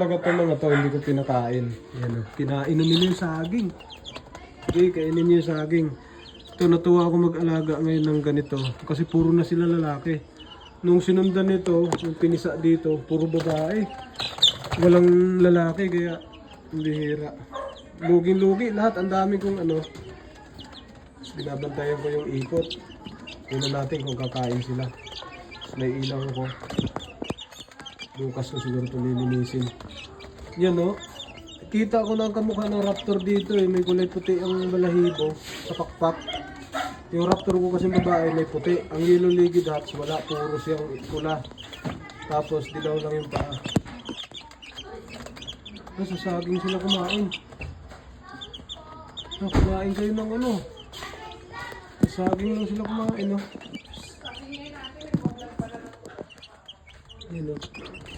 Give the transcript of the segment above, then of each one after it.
Talaga itong mga to, hindi ko pinakain. Yan o, kinainan nila yung saging. Okay, kainin niyo yung saging. Ito, natuwa ako mag-alaga ngayon ng ganito. Kasi puro na sila lalaki. Nung sinundan nito, yung pinisa dito, puro babae. Walang lalaki, kaya bihira. Luging-lugi lahat, ang dami kong ano. Binabantayan ko yung ikot. Tingnan natin kung kakain sila. May ilaw ko. Bukas ko siguro ito lilinisin. Yan o. Kita ko na ang kamukha ng raptor dito eh. May kulay puti ang balahibo sa pakpak. Yung raptor ko kasi babae may puti. Ang yellow legged hats wala. Puro siyang pula. Tapos dilaw lang yung paa. Sa saging sila kumain. Kumain kayo ng ano. Sa saging lang sila kumain no. Yan o.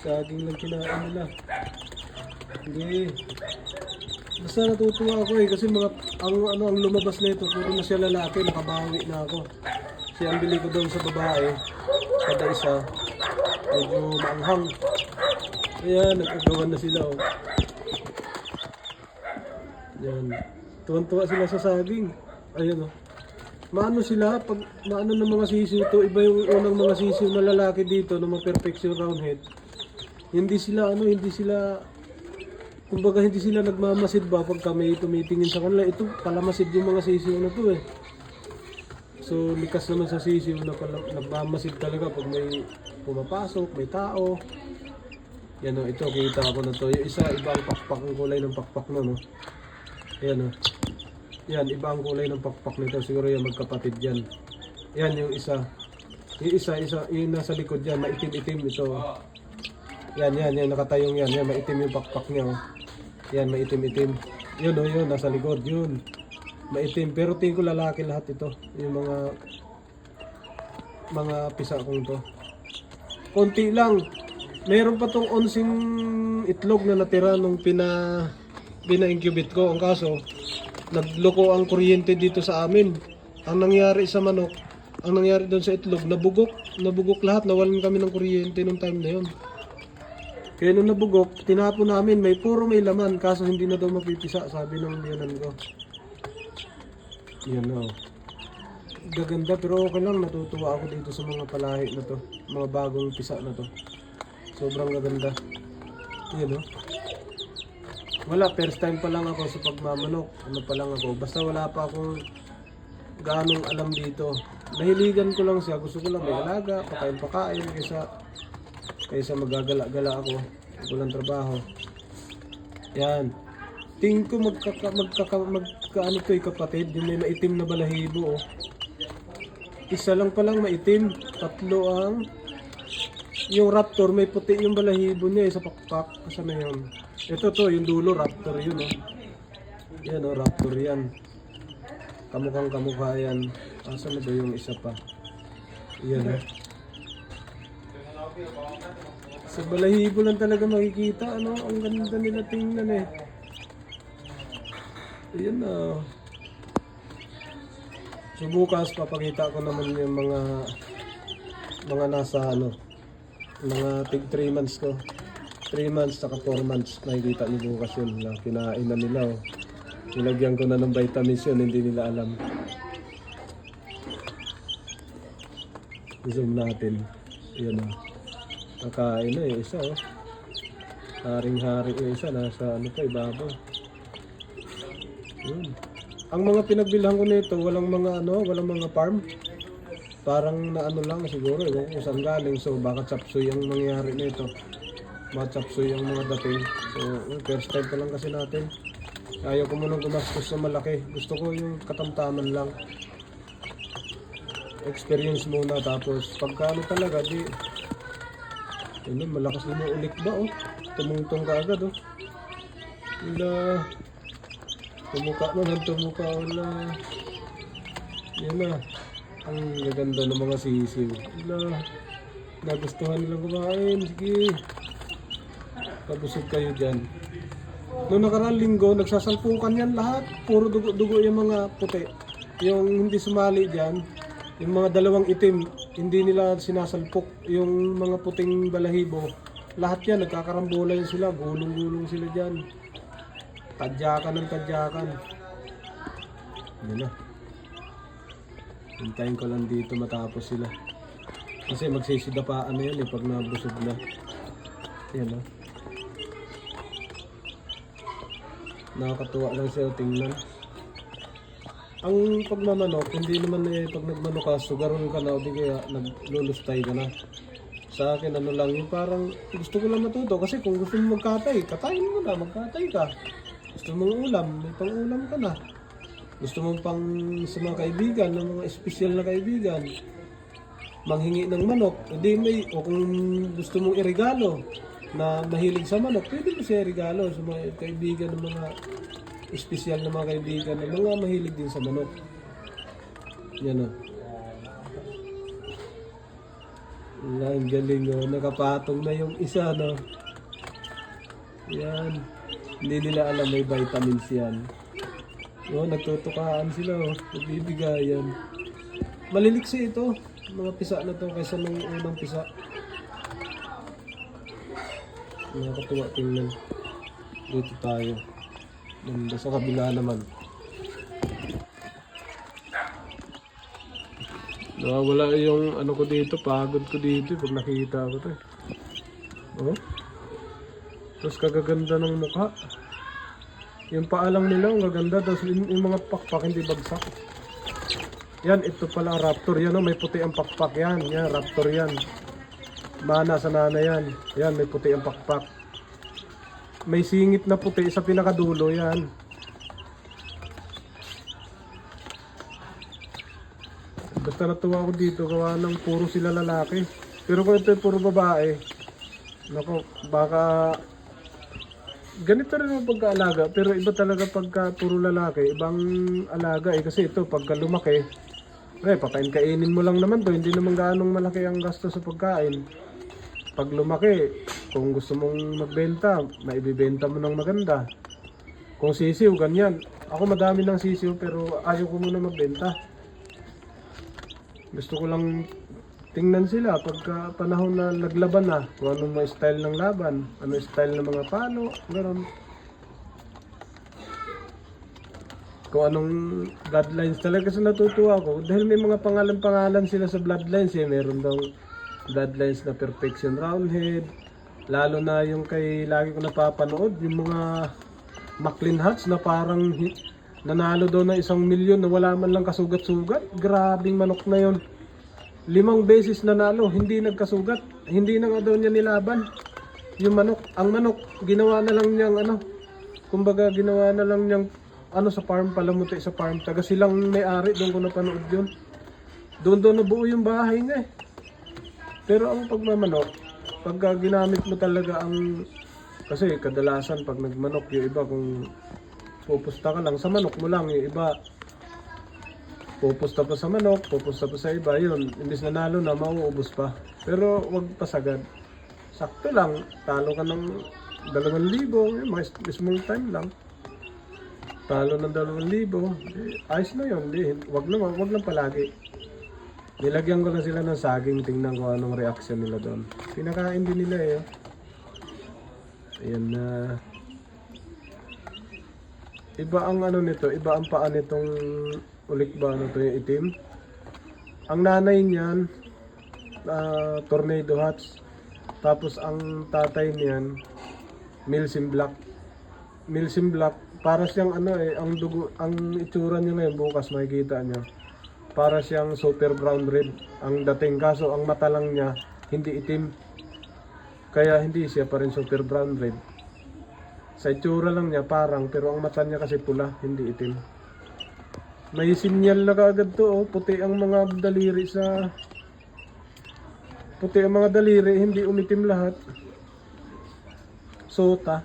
Saging lang kinain nila. Hindi. Basta natutuwa ako eh kasi ang lumabas na ito, puro na siya lalaki, nakabawi na ako. Kasi ang bili ko doon sa babae, kada isa, medyo maanghang. Ayan, nag-agawan na sila oh. Yan. Tuwan-tuwa sila sa saging. Ayan oh. Maano sila, pag maano ng mga sisiw ito, iba yung unang mga sisiw na lalaki dito na ma-perfection roundhead. Hindi sila kumbaga hindi sila nagmamasid ba pag kami tumitingin sa kanila. Ito palamasid yung mga sisiw na to eh. So likas naman sa sisiw na nagmamasid talaga pag may pumapasok, may tao. Yan o, ito kita ako na to. Yung isa, iba ang pakpak, ang kulay ng pakpak na no. Ayan o. Yan, iba ang kulay ng pakpak nito. Siguro yung magkapatid yan. Yan yung isa. Yung isa, yung nasa likod yan, maitim-itim ito. Yan, yung nakatayong yan. Yan, maitim yung pakpak niya. Oh. Yan, maitim-itim. Yun, oh, yun, nasa likod. Yun. Maitim. Pero tingin ko lalaki lahat ito. Yung mga pisa kong to. Konti lang. Meron pa tong onsing itlog na natira nung pina-incubate ko. Ang kaso, nagloko ang kuryente dito sa amin. Ang nangyari sa manok, ang nangyari doon sa itlog, nabugok lahat. Nawalan kami ng kuryente nung time na yun. Kaya nung nabugok, tinapon namin, puro may laman, kaso hindi na daw mapipisa, sabi ng biyanan ko. Yan o. Gaganda, pero okay lang, natutuwa ako dito sa mga palahi na to. Mga bagong pisa na to. Sobrang gaganda. Yan o. Wala, first time pa lang ako sa pagmamanok. Ano pa lang ako. Basta wala pa akong ganong alam dito. Nahiligan ko lang siya, gusto ko lang may alaga, pakain-pakain, kaysa magagala-gala ako, walang trabaho. Yan. Tingin ko magkaano to yung kapatid, yung may maitim na balahibo. Oh. Isa lang palang maitim, tatlo ang yung raptor, may puti yung balahibo niya sa pakpak. Kasama yun. Ito to, yung dulo, raptor yun. Oh. Yan oh, raptor yan. Kamukhang kamukha yan. Asan na ba yung isa pa? Yan oh. Sa balahibo lang talaga makikita, ano, ang ganda nila tingnan eh. Ayan na. So bukas papakita ko naman yung mga nasa ano, mga tig 3 months ko. 3 months saka 4 months, nakikita niyo bukas yun. Kinain na nila oh. Nilagyan ko na ng vitamins yun, hindi nila alam. Zoom natin. Ayan oh. Nakain na yung isa oh. Haring-haring yung isa, nasa ano pa, ibabaw. Yun. Ang mga pinagbilhan ko nito, walang mga farm. Parang na ano lang siguro, kung saan galing. So baka chapsuy ang mangyayari nito. Baka chapsuy ang mga dating. So first time pa lang kasi natin. Ayaw ko munang gumastos na malaki. Gusto ko yung katamtaman lang. Experience muna, tapos pagka ano talaga, di yun, malakas din yung ulit ba oh. Tumungtong ka agad oh. Wala. Tumuka. Wala. Yan na. Ang gaganda ng mga sisiw. Wala. Nagustuhan nilang kumain. Sige. Kabusog kayo dyan. Noong nakaraang linggo, nagsasalpukan yan lahat. Puro dugo yung mga puti. Yung hindi sumali dyan, yung mga dalawang itim, hindi nila sinasalpok. Yung mga puting balahibo, Lahat yan, nagkakarambola yun sila. Gulong-gulong sila dyan. Tadyakan ng tadyakan. Yan na. Hintayin ko lang dito matapos sila. Kasi magsisidapaan na yan pag nabusog na. Yan na. Nakakatuwa lang siya tingnan. Ang pagmamanok, hindi naman pag nagmanok ka, sugaron ka na o di kaya naglulustay ka na. Sa akin ano lang, yung parang gusto ko lang matuto kasi kung gusto mo magkatay, katayin mo na, magkatay ka. Gusto mong ulam, may pang-ulam ka na. Gusto mo pang sa mga kaibigan, ng mga espesyal na kaibigan, manghingi ng manok, hindi may, o kung gusto mong iregalo na mahilig sa manok, pwede mo siya regalo sa mga kaibigan ng mga espesyal na mga kaibigan na mga mahilig din sa manok. Yan o. Ang galing o. Nakapatong na yung isa, no? Yan. Hindi nila alam may vitamins yan. O, nagtutukaan sila o. Nagbibigayan. Maliliksi ito. Mga pisa na to kaysa nung unang pisa. Nakakatuwa tingnan. Dito tayo. Banda sa kabila naman. Nawawala yung ano ko dito, pagod ko dito pag nakikita ko to. Oh. Tapos kagaganda ng mukha. Yung paalang nila, ang gaganda. Tapos yung mga pakpak hindi bagsak. Yan, ito pala raptor. Yan, oh, may puti ang pakpak yan. Yan, raptor yan. Mana sa nana yan. Yan, may puti ang pakpak. May singit na puti sa pinakadulo yan. Basta natuwa ako dito, gawa ng puro sila lalaki. Pero kung ito puro babae, nako, baka ganito rin ang pagkaalaga. Pero iba talaga pagka puro lalaki, ibang alaga eh. Kasi ito, pagka lumaki, kainin mo lang naman to. Hindi naman gaanong malaki ang gasto sa pagkain. Pag lumaki, kung gusto mong magbenta, maibibenta mo ng maganda. Kung sisiw, ganyan. Ako madami ng sisiw pero ayaw ko muna magbenta. Gusto ko lang tingnan sila pagka panahon na naglaban na. Kung anong mga style ng laban, ano style ng mga palo, gano'n. Kung anong bloodlines talaga. Kasi natutuwa ako. Dahil may mga pangalan-pangalan sila sa bloodlines eh. Meron daw bloodlines na perfection roundhead. Lalo na yung kay lagi ko napapanood, yung mga Maclean Hats na parang nanalo daw na 1 milyon na wala man lang kasugat-sugat. Grabing manok na yon. 5 beses nanalo, hindi nagkasugat. Hindi na nga daw niya nilaban. Yung manok, ang manok, ginawa na lang niyang kumbaga ginawa na lang niyang sa farm, palamuti sa farm. Taga silang may-ari, doon ko napanood yun. Doon nabuo yung bahay niya eh. Pero ang pagmamanok, pagka ginamit mo talaga kasi kadalasan pag nagmanok, yung iba kung pupusta ka lang sa manok mo lang, yung iba pupusta pa sa manok, pupusta pa sa iba, yun, imbis nanalo na, mauubos pa. Pero wag pasagad. Sakto lang, talo ka ng 2,000, mismong time lang. Talo ng 2,000, ayos na yun, wag lang palagi. Nilagyan ko na sila ng saging, tingnan ko anong reaction nila doon. Pinakain din nila eh. Ayan na. Iba ang nito, iba ang paa nitong ulikba na to, yung itim. Ang nanay niyan, Tornado Hats. Tapos ang tatay niyan, Milsim Black. Milsim Black, para siyang ang dugo, ang itsura niya ngayon bukas makikita niyo. Para siyang super brown red ang dating, kaso ang mata lang niya hindi itim, kaya hindi siya pa rin super brown red. Sa itsura lang niya parang, pero ang mata niya kasi pula, hindi itim. May sinyal na kaagad to, oh. Puti ang mga daliri hindi umitim lahat. Sota.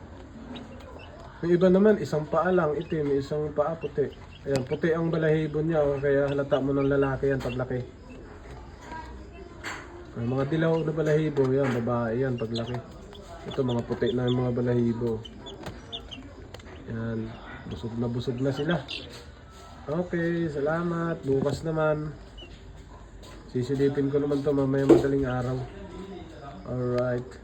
Yung iba naman isang paa lang itim, isang paa puti. Ayan, puti ang balahibo niya, oh, kaya halata mo ng lalaki yan paglaki. Mga dilaw na balahibo, yan, babae yan paglaki. Ito mga puti na yung mga balahibo. Yan, busog na sila. Okay, salamat. Bukas naman. Sisilipin ko naman to mamaya madaling araw. Alright.